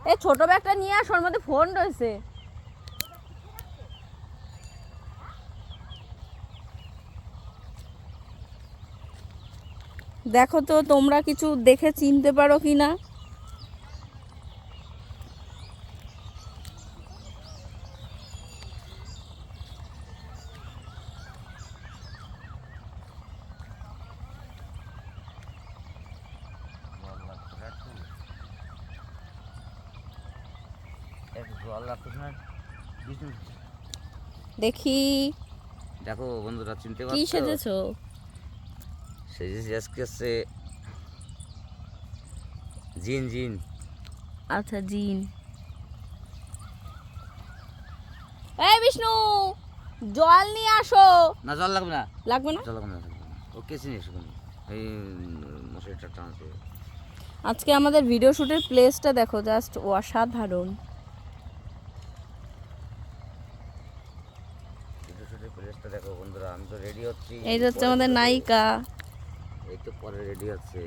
এই ছোট ব্যাগটা নিয়ে আস, ওর মধ্যে ফোন রয়েছে। দেখো তো তোমরা কিছু দেখে চিনতে পারো কি না। দেখি, দেখো বন্ধুরা, চিনতে কি পারছো? সেজেছো? সেজেছি আজকে হচ্ছে জিন জিন। আচ্ছা, জিন। এই বিষ্ণু, জল নিয়ে আসো। না জল লাগবে না, লাগবে না? জল লাগবে না, ওকে চিনিস এই মশারিটা টানতে। আজকে আমাদের ভিডিও শুটের প্লেসটা দেখো, জাস্ট অসাধারণ। প্লেসটা দেখো বন্ধুরা, আমি তো রেডি হচ্ছি। এই হচ্ছে আমাদের নায়িকা। এই তো পরে রেডি হচ্ছে।